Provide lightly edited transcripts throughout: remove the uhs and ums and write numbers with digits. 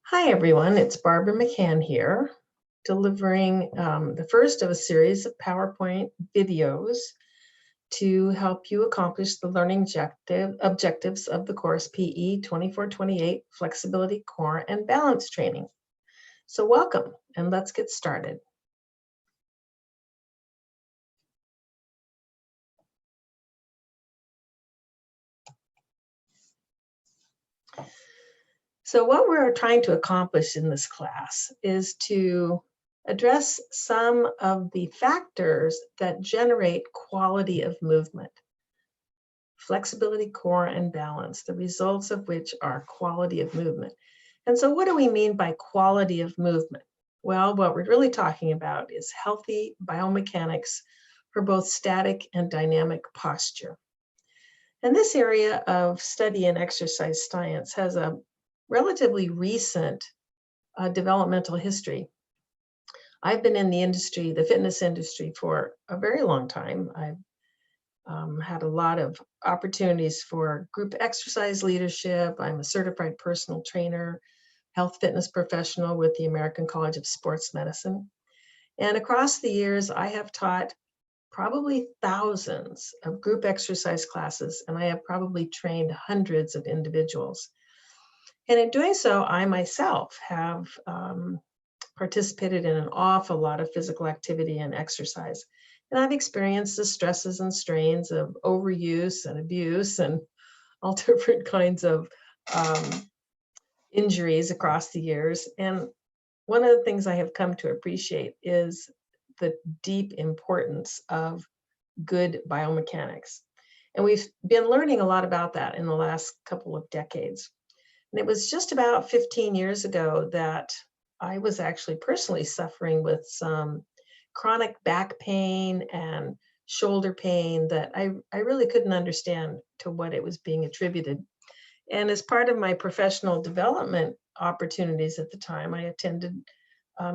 Hi, everyone. It's Barbara McCahan here, delivering the first of a series of PowerPoint videos to help you accomplish the learning objectives of the course PE 2428 Flexibility, Core, and Balance Training. So welcome, and let's get started. So what we're trying to accomplish in this class is to address some of the factors that generate quality of movement. Flexibility, core, and balance, the results of which are quality of movement. And so what do we mean by quality of movement? Well, what we're really talking about is healthy biomechanics for both static and dynamic posture. And this area of study in exercise science has a relatively recent developmental history. I've been in the industry, the fitness industry, for a very long time. I've had a lot of opportunities for group exercise leadership. I'm a certified personal trainer, health fitness professional with the American College of Sports Medicine. And across the years, I have taught probably thousands of group exercise classes, and I have probably trained hundreds of individuals. And in doing so, I myself have participated in an awful lot of physical activity and exercise. And I've experienced the stresses and strains of overuse and abuse and all different kinds of injuries across the years. And one of the things I have come to appreciate is the deep importance of good biomechanics. And we've been learning a lot about that in the last couple of decades. And it was just about 15 years ago that I was actually personally suffering with some chronic back pain and shoulder pain that I really couldn't understand to what it was being attributed. And as part of my professional development opportunities at the time, I attended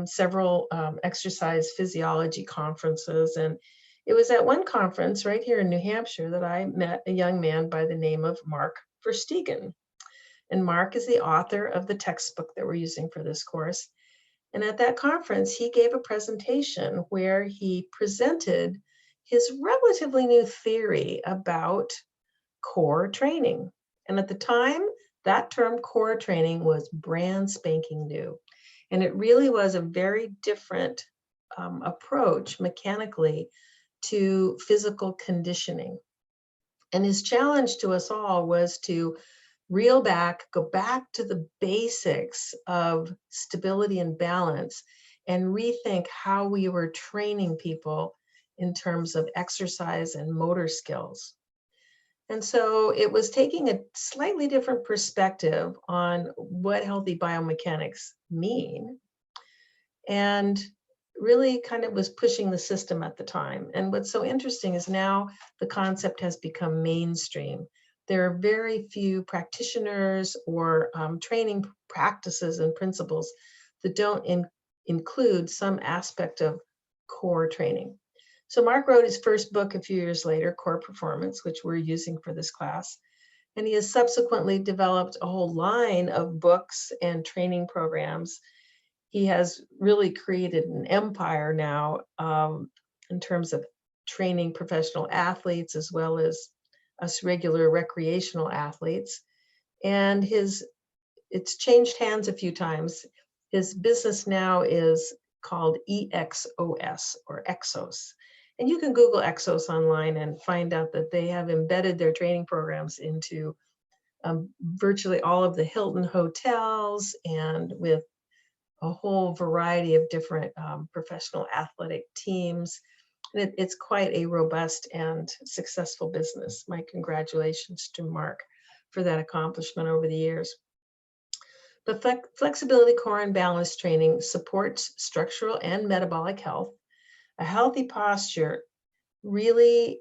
several exercise physiology conferences. And it was at one conference right here in New Hampshire that I met a young man by the name of Mark Verstegen. And Mark is the author of the textbook that we're using for this course. And at that conference, he gave a presentation where he presented his relatively new theory about core training. And at the time, that term core training was brand spanking new. And it really was a very different approach mechanically to physical conditioning. And his challenge to us all was to reel back, go back to the basics of stability and balance, and rethink how we were training people in terms of exercise and motor skills. And so it was taking a slightly different perspective on what healthy biomechanics mean, and really kind of was pushing the system at the time. And what's so interesting is now the concept has become mainstream. There are very few practitioners or training practices and principles that don't include some aspect of core training. So Mark wrote his first book a few years later, Core Performance, which we're using for this class. And he has subsequently developed a whole line of books and training programs. He has really created an empire now in terms of training professional athletes as well as us regular recreational athletes. And it's changed hands a few times. His business now is called EXOS or Exos. And you can Google Exos online and find out that they have embedded their training programs into virtually all of the Hilton hotels, and with a whole variety of different professional athletic teams. And it's quite a robust and successful business. My congratulations to Mark for that accomplishment over the years. But flexibility, core, and balance training supports structural and metabolic health. A healthy posture really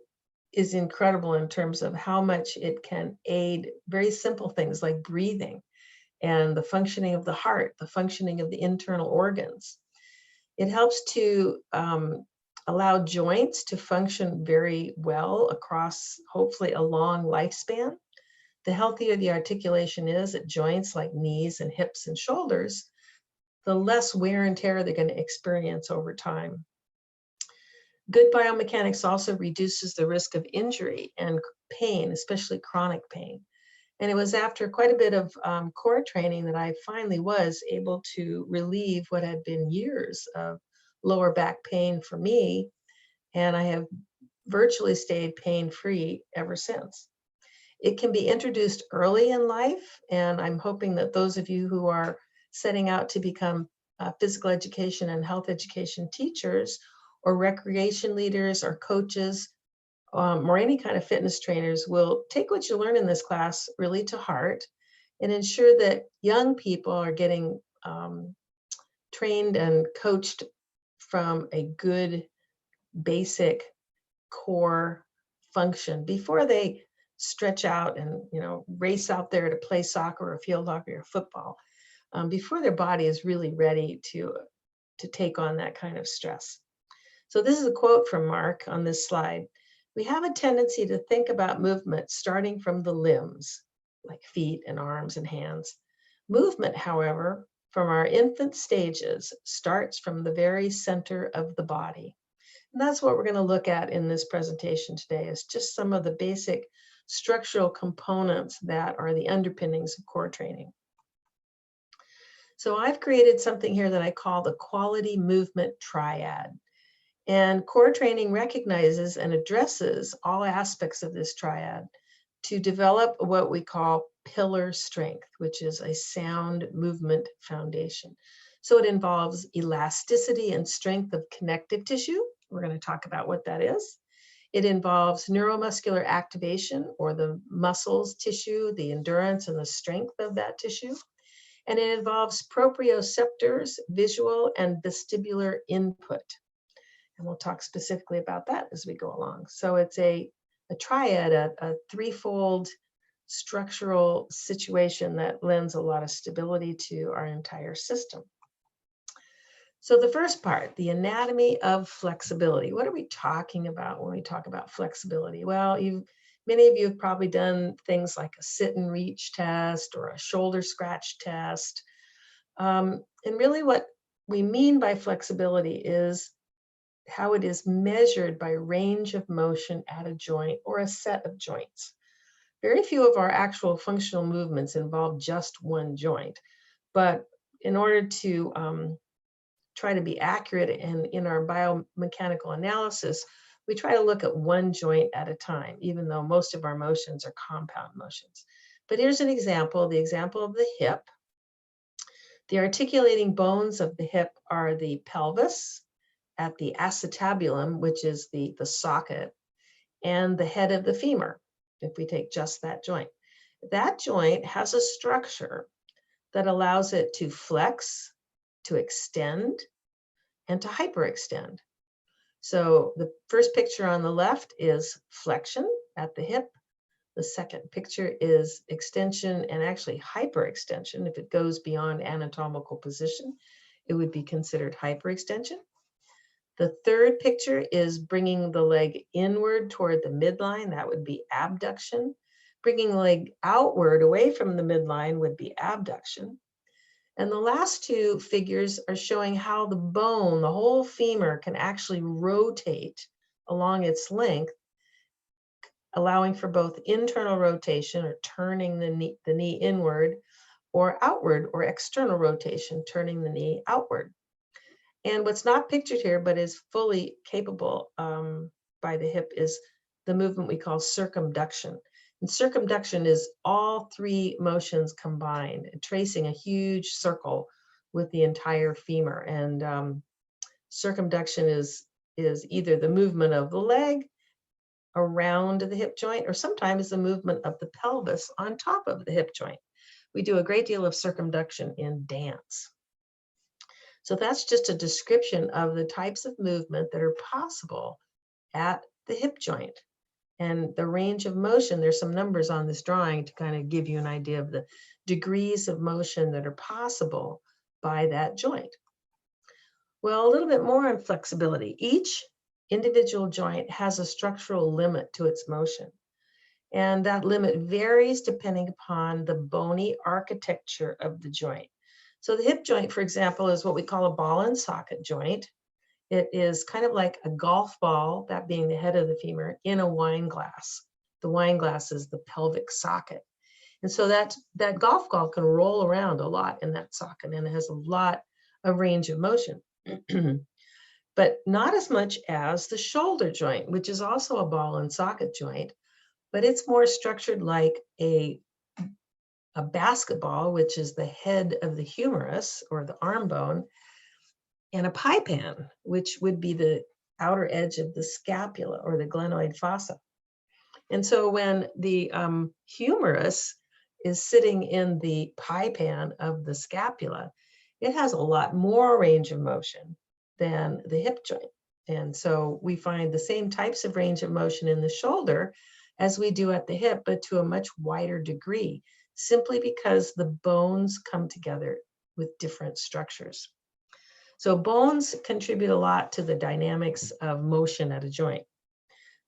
is incredible in terms of how much it can aid very simple things like breathing and the functioning of the heart, the functioning of the internal organs. It helps to allow joints to function very well across, hopefully, a long lifespan. The healthier the articulation is at joints like knees and hips and shoulders, the less wear and tear they're going to experience over time. Good biomechanics also reduces the risk of injury and pain, especially chronic pain. And it was after quite a bit of core training that I finally was able to relieve what had been years of lower back pain for me. And I have virtually stayed pain-free ever since. It can be introduced early in life, and I'm hoping that those of you who are setting out to become physical education and health education teachers or recreation leaders or coaches or any kind of fitness trainers will take what you learn in this class really to heart and ensure that young people are getting trained and coached from a good basic core function before they stretch out and race out there to play soccer or field hockey or football, before their body is really ready to take on that kind of stress. So this is a quote from Mark on this slide. We have a tendency to think about movement starting from the limbs, like feet and arms and hands. Movement, however, from our infant stages starts from the very center of the body. And that's what we're going to look at in this presentation today, is just some of the basic structural components that are the underpinnings of core training. So I've created something here that I call the quality movement triad. And core training recognizes and addresses all aspects of this triad to develop what we call pillar strength, which is a sound movement foundation. So it involves elasticity and strength of connective tissue. We're going to talk about what that is. It involves neuromuscular activation, or the muscles tissue, the endurance and the strength of that tissue. And it involves proprioceptors, visual and vestibular input. And we'll talk specifically about that as we go along. So it's a triad, a threefold structural situation that lends a lot of stability to our entire system. So the first part, the anatomy of flexibility. What are we talking about when we talk about flexibility? Well, many of you have probably done things like a sit and reach test or a shoulder scratch test. And really what we mean by flexibility is how it is measured by range of motion at a joint or a set of joints. Very few of our actual functional movements involve just one joint, but in order to try to be accurate in our biomechanical analysis, we try to look at one joint at a time, even though most of our motions are compound motions. But here's an example, the example of the hip. The articulating bones of the hip are the pelvis, at the acetabulum, which is the socket, and the head of the femur, if we take just that joint. That joint has a structure that allows it to flex, to extend, and to hyperextend. So the first picture on the left is flexion at the hip. The second picture is extension and actually hyperextension. If it goes beyond anatomical position, it would be considered hyperextension. The third picture is bringing the leg inward toward the midline. That would be abduction. Bringing the leg outward away from the midline would be abduction. And the last two figures are showing how the bone, the whole femur, can actually rotate along its length, allowing for both internal rotation, or turning the knee inward, or outward, or external rotation, turning the knee outward. And what's not pictured here, but is fully capable by the hip, is the movement we call circumduction. And circumduction is all three motions combined, tracing a huge circle with the entire femur. And circumduction is either the movement of the leg around the hip joint, or sometimes the movement of the pelvis on top of the hip joint. We do a great deal of circumduction in dance. So that's just a description of the types of movement that are possible at the hip joint. And the range of motion, there's some numbers on this drawing to kind of give you an idea of the degrees of motion that are possible by that joint. Well, a little bit more on flexibility. Each individual joint has a structural limit to its motion. And that limit varies depending upon the bony architecture of the joint. So the hip joint, for example, is what we call a ball and socket joint. It is kind of like a golf ball, that being the head of the femur, in a wine glass. The wine glass is the pelvic socket. And so that golf ball can roll around a lot in that socket, and it has a lot of range of motion. But not as much as the shoulder joint, which is also a ball and socket joint, but it's more structured like a basketball, which is the head of the humerus or the arm bone, and a pie pan, which would be the outer edge of the scapula or the glenoid fossa. And so when the humerus is sitting in the pie pan of the scapula, it has a lot more range of motion than the hip joint. And so we find the same types of range of motion in the shoulder as we do at the hip, but to a much wider degree, simply because the bones come together with different structures. So bones contribute a lot to the dynamics of motion at a joint.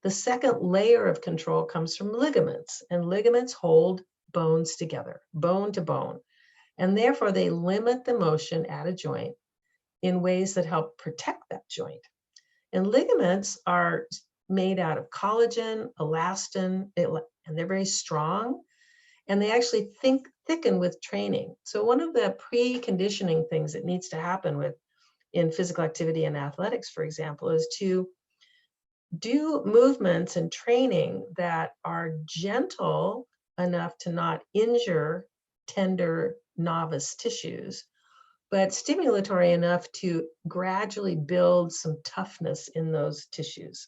The second layer of control comes from ligaments, and ligaments hold bones together, bone to bone, and therefore they limit the motion at a joint in ways that help protect that joint. And ligaments are made out of collagen, elastin, and they're very strong, and they actually thicken with training. So one of the preconditioning things that needs to happen in physical activity and athletics, for example, is to do movements and training that are gentle enough to not injure tender novice tissues, but stimulatory enough to gradually build some toughness in those tissues.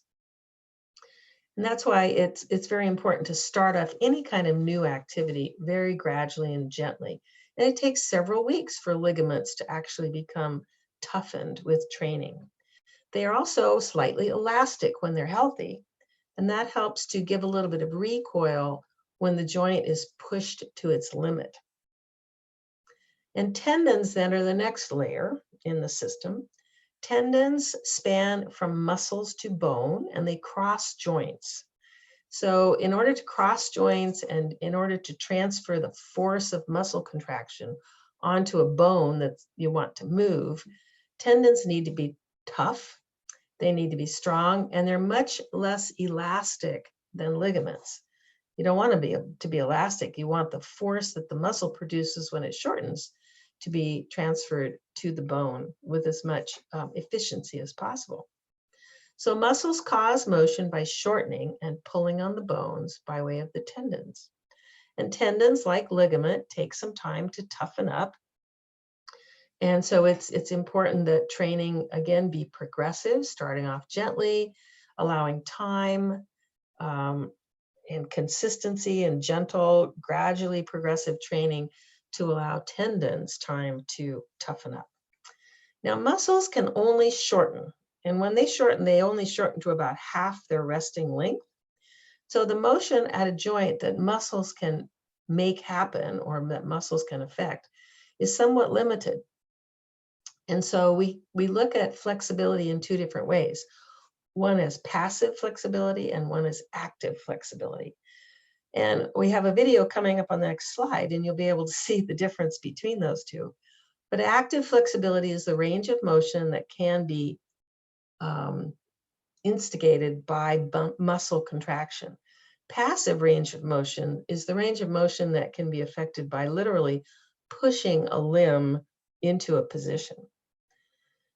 And that's why it's very important to start off any kind of new activity very gradually and gently. And it takes several weeks for ligaments to actually become toughened with training. They are also slightly elastic when they're healthy, and that helps to give a little bit of recoil when the joint is pushed to its limit. And tendons then are the next layer in the system. Tendons span from muscles to bone, and they cross joints. So in order to cross joints and in order to transfer the force of muscle contraction onto a bone that you want to move, tendons need to be tough, they need to be strong, and they're much less elastic than ligaments. You don't want to be elastic. You want the force that the muscle produces when it shortens to be transferred to the bone with as much efficiency as possible. So muscles cause motion by shortening and pulling on the bones by way of the tendons. And tendons, like ligament, take some time to toughen up. And so it's important that training, again, be progressive, starting off gently, allowing time and consistency and gentle, gradually progressive training to allow tendons time to toughen up. Now, muscles can only shorten. And when they only shorten to about half their resting length. So the motion at a joint that muscles can make happen or that muscles can affect is somewhat limited. And so we look at flexibility in two different ways. One is passive flexibility and one is active flexibility. And we have a video coming up on the next slide, and you'll be able to see the difference between those two. But active flexibility is the range of motion that can be instigated by muscle contraction. Passive range of motion is the range of motion that can be affected by literally pushing a limb into a position.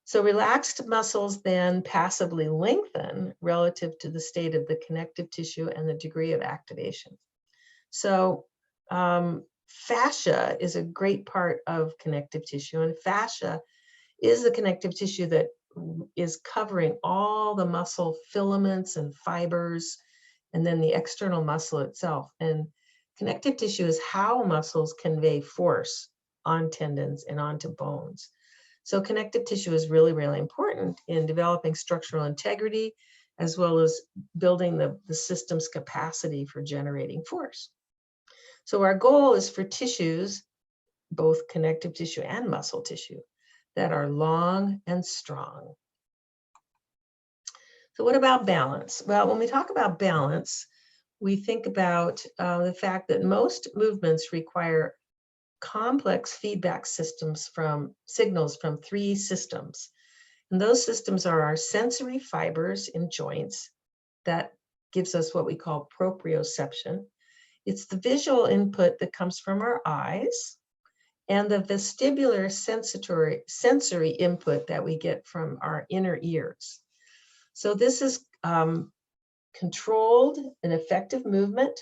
So relaxed muscles then passively lengthen relative to the state of the connective tissue and the degree of activation. So fascia is a great part of connective tissue, and fascia is the connective tissue that is covering all the muscle filaments and fibers, and then the external muscle itself. And connective tissue is how muscles convey force on tendons and onto bones. So connective tissue is really, really important in developing structural integrity, as well as building the system's capacity for generating force. So our goal is for tissues, both connective tissue and muscle tissue, that are long and strong. So what about balance? Well, when we talk about balance, we think about the fact that most movements require complex feedback signals from 3 systems. And those systems are our sensory fibers in joints that gives us what we call proprioception. It's the visual input that comes from our eyes, and the vestibular sensory input that we get from our inner ears. So this is controlled and effective movement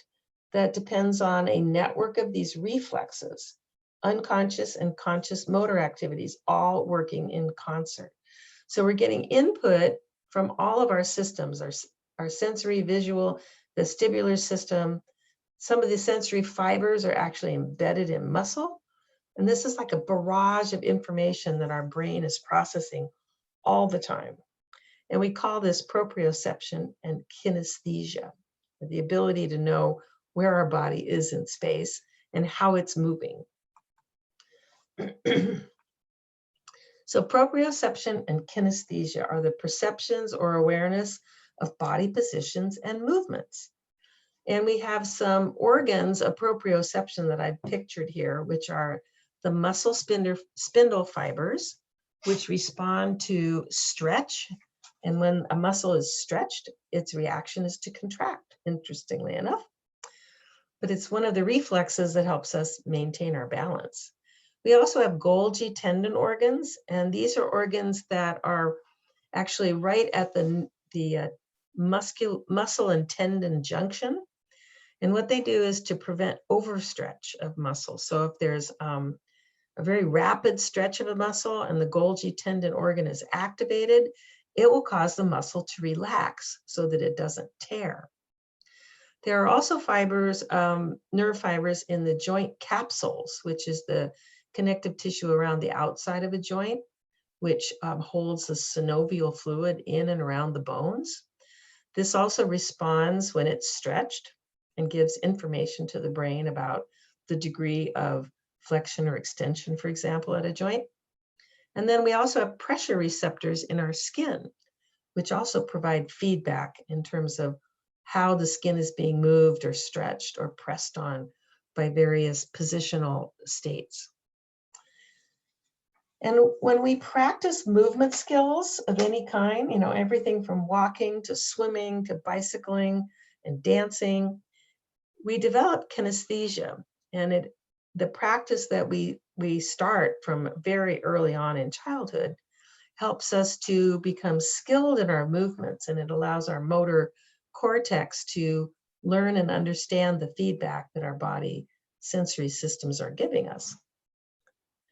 that depends on a network of these reflexes, unconscious and conscious motor activities, all working in concert. So we're getting input from all of our systems, our sensory, visual, vestibular system. Some of the sensory fibers are actually embedded in muscle. And this is like a barrage of information that our brain is processing all the time. And we call this proprioception and kinesthesia, the ability to know where our body is in space and how it's moving. So proprioception and kinesthesia are the perceptions or awareness of body positions and movements. And we have some organs of proprioception that I've pictured here, which are the muscle spindle fibers, which respond to stretch. And when a muscle is stretched, its reaction is to contract, interestingly enough. But it's one of the reflexes that helps us maintain our balance. We also have Golgi tendon organs, and these are organs that are actually right at the muscle and tendon junction. And what they do is to prevent overstretch of muscle. So if there's a very rapid stretch of a muscle and the Golgi tendon organ is activated, it will cause the muscle to relax so that it doesn't tear. There are also fibers, nerve fibers in the joint capsules, which is the connective tissue around the outside of a joint, which holds the synovial fluid in and around the bones. This also responds when it's stretched and gives information to the brain about the degree of flexion or extension, for example, at a joint. And then we also have pressure receptors in our skin, which also provide feedback in terms of how the skin is being moved or stretched or pressed on by various positional states. And when we practice movement skills of any kind, you know, everything from walking to swimming to bicycling and dancing, we develop kinesthesia. And the practice that we start from very early on in childhood helps us to become skilled in our movements, and it allows our motor cortex to learn and understand the feedback that our body sensory systems are giving us.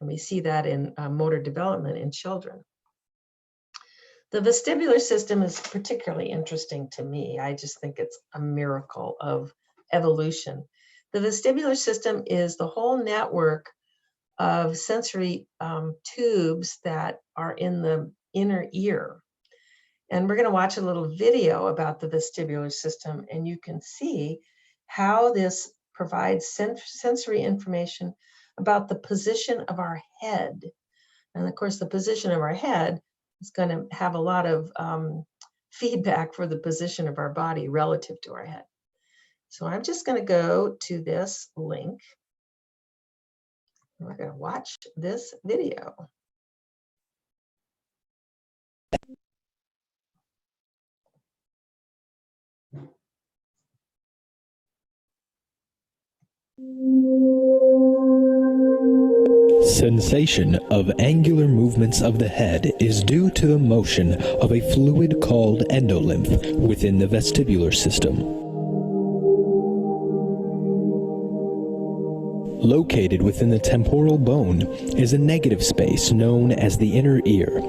And we see that in motor development in children. The vestibular system is particularly interesting to me. I just think it's a miracle of evolution. The vestibular system is the whole network of sensory tubes that are in the inner ear. And we're going to watch a little video about the vestibular system, and you can see how this provides sensory information about the position of our head. And of course, the position of our head is going to have a lot of feedback for the position of our body relative to our head. So I'm just going to go to this link. We're going to watch this video. Sensation of angular movements of the head is due to the motion of a fluid called endolymph within the vestibular system. Located within the temporal bone is a negative space known as the inner ear.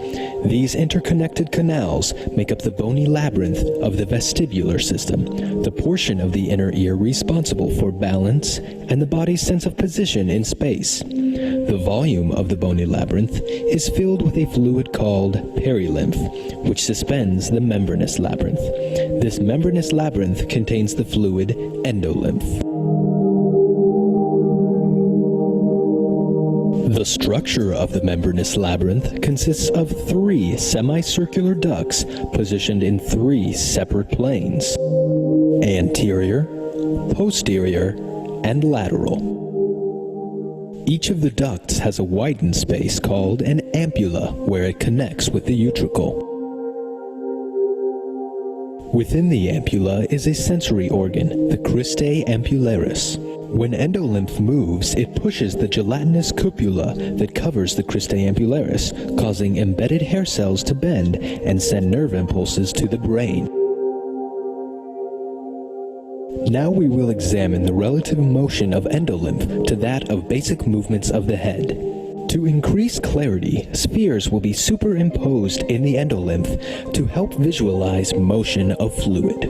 These interconnected canals make up the bony labyrinth of the vestibular system, the portion of the inner ear responsible for balance and the body's sense of position in space. The volume of the bony labyrinth is filled with a fluid called perilymph, which suspends the membranous labyrinth. This membranous labyrinth contains the fluid endolymph. The structure of the membranous labyrinth consists of 3 semicircular ducts positioned in 3 separate planes: anterior, posterior, and lateral. Each of the ducts has a widened space called an ampulla where it connects with the utricle. Within the ampulla is a sensory organ, the cristae ampullaris. When endolymph moves, it pushes the gelatinous cupula that covers the cristae ampullaris, causing embedded hair cells to bend and send nerve impulses to the brain. Now we will examine the relative motion of endolymph to that of basic movements of the head. To increase clarity, spheres will be superimposed in the endolymph to help visualize motion of fluid.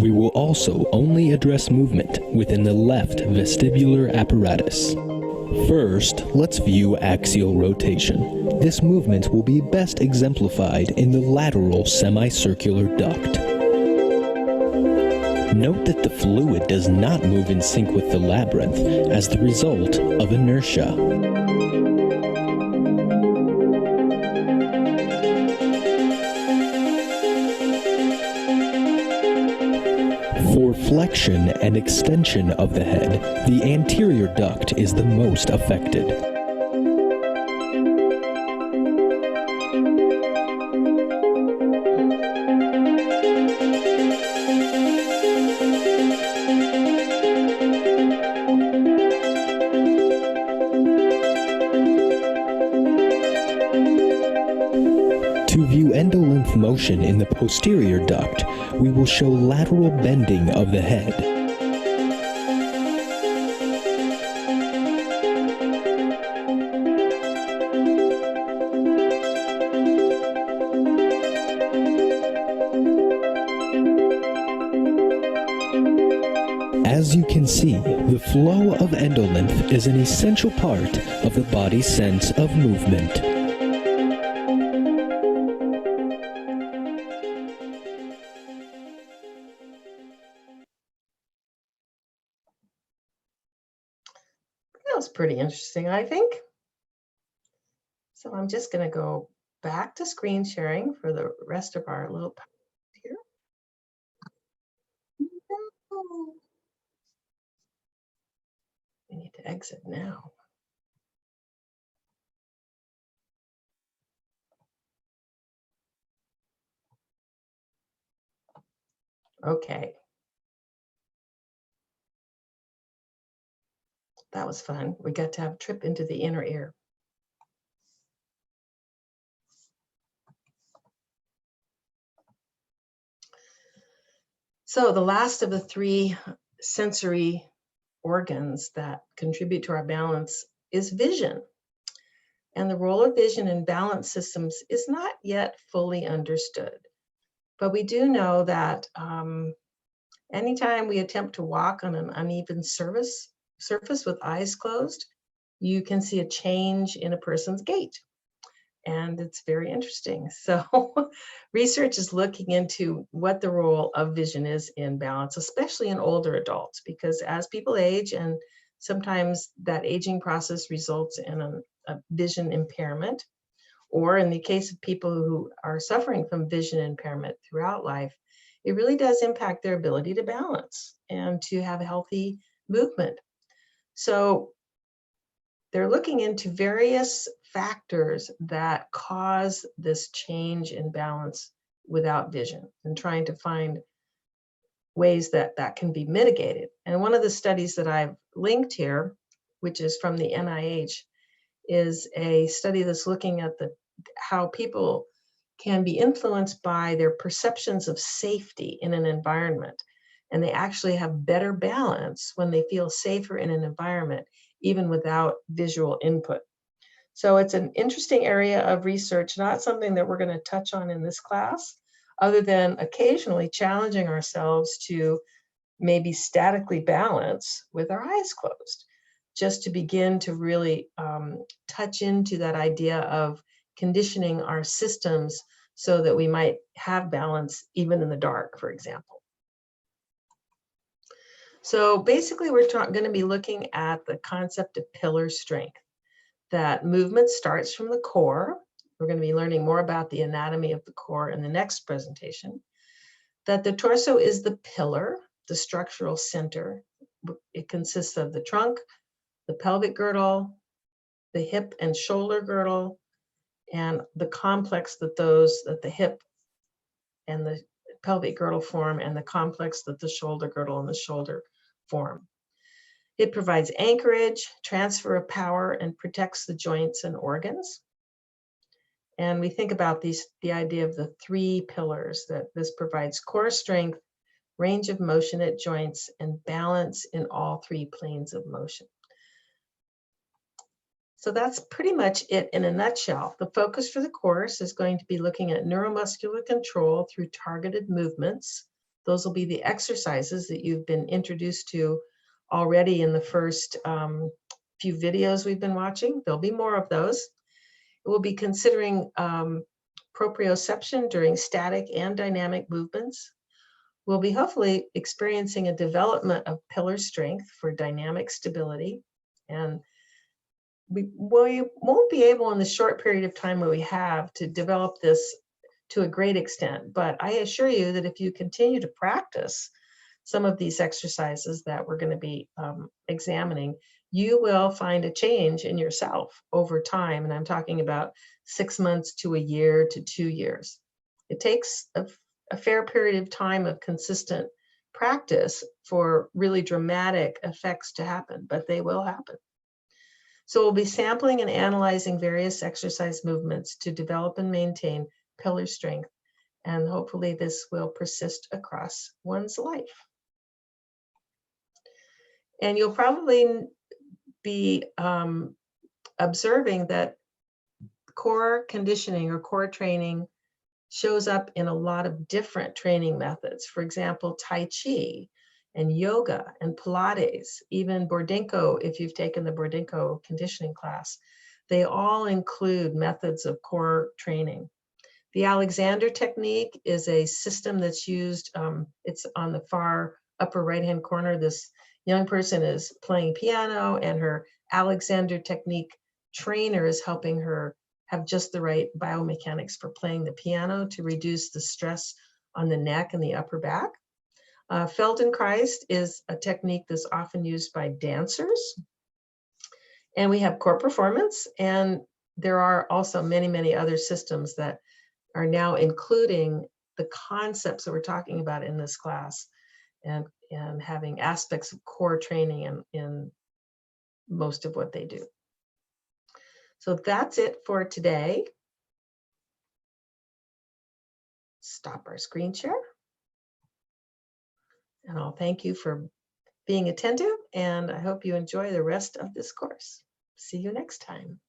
We will also only address movement within the left vestibular apparatus. First, let's view axial rotation. This movement will be best exemplified in the lateral semicircular duct. Note that the fluid does not move in sync with the labyrinth as the result of inertia. For flexion and extension of the head, the anterior duct is the most affected. To view endolymph motion in the posterior duct, we will show lateral bending of the head. As you can see, the flow of endolymph is an essential part of the body's sense of movement. That was pretty interesting, I think. So I'm just going to go back to screen sharing for the rest of our little part here. We need to exit now. Okay. That was fun. We got to have a trip into the inner ear. So the last of the three sensory organs that contribute to our balance is vision. And the role of vision in balance systems is not yet fully understood. But we do know that anytime we attempt to walk on an uneven surface with eyes closed, you can see a change in a person's gait. And it's very interesting. So research is looking into what the role of vision is in balance, especially in older adults, because as people age, and sometimes that aging process results in a vision impairment, or in the case of people who are suffering from vision impairment throughout life, it really does impact their ability to balance and to have healthy movement. So they're looking into various factors that cause this change in balance without vision and trying to find ways that that can be mitigated. And one of the studies that I've linked here, which is from the NIH, is a study that's looking at how people can be influenced by their perceptions of safety in an environment. And they actually have better balance when they feel safer in an environment, even without visual input. So it's an interesting area of research, not something that we're going to touch on in this class, other than occasionally challenging ourselves to maybe statically balance with our eyes closed, just to begin to really touch into that idea of conditioning our systems so that we might have balance even in the dark, for example. So basically, we're going to be looking at the concept of pillar strength, that movement starts from the core. We're going to be learning more about the anatomy of the core in the next presentation. That the torso is the pillar, the structural center. It consists of the trunk, the pelvic girdle, the hip and shoulder girdle, and the complex that the hip and the pelvic girdle form, and the complex that the shoulder girdle and the shoulder form. It provides anchorage, transfer of power, and protects the joints and organs. And we think about the idea of the 3 pillars, that this provides core strength, range of motion at joints, and balance in all 3 planes of motion. So that's pretty much it in a nutshell. The focus for the course is going to be looking at neuromuscular control through targeted movements. Those will be the exercises that you've been introduced to already in the first few videos we've been watching. There'll be more of those. We'll be considering proprioception during static and dynamic movements. We'll be hopefully experiencing a development of pillar strength for dynamic stability. And we won't be able in the short period of time that we have to develop this to a great extent, but I assure you that if you continue to practice some of these exercises that we're going to be examining, you will find a change in yourself over time. And I'm talking about 6 months to a year to 2 years. It takes a fair period of time of consistent practice for really dramatic effects to happen, but they will happen. So we'll be sampling and analyzing various exercise movements to develop and maintain pillar strength. And hopefully this will persist across one's life. And you'll probably be observing that core conditioning or core training shows up in a lot of different training methods. For example, Tai Chi and yoga and Pilates, even Bordinko, if you've taken the Bordinko conditioning class, they all include methods of core training. The Alexander technique is a system that's used, it's on the far upper right-hand corner. This young person is playing piano, and her Alexander technique trainer is helping her have just the right biomechanics for playing the piano to reduce the stress on the neck and the upper back. Feldenkrais is a technique that's often used by dancers. And we have core performance, and there are also many, many other systems that are now including the concepts that we're talking about in this class, and having aspects of core training in most of what they do. So that's it for today. Stop our screen share. And I'll thank you for being attentive, and I hope you enjoy the rest of this course. See you next time.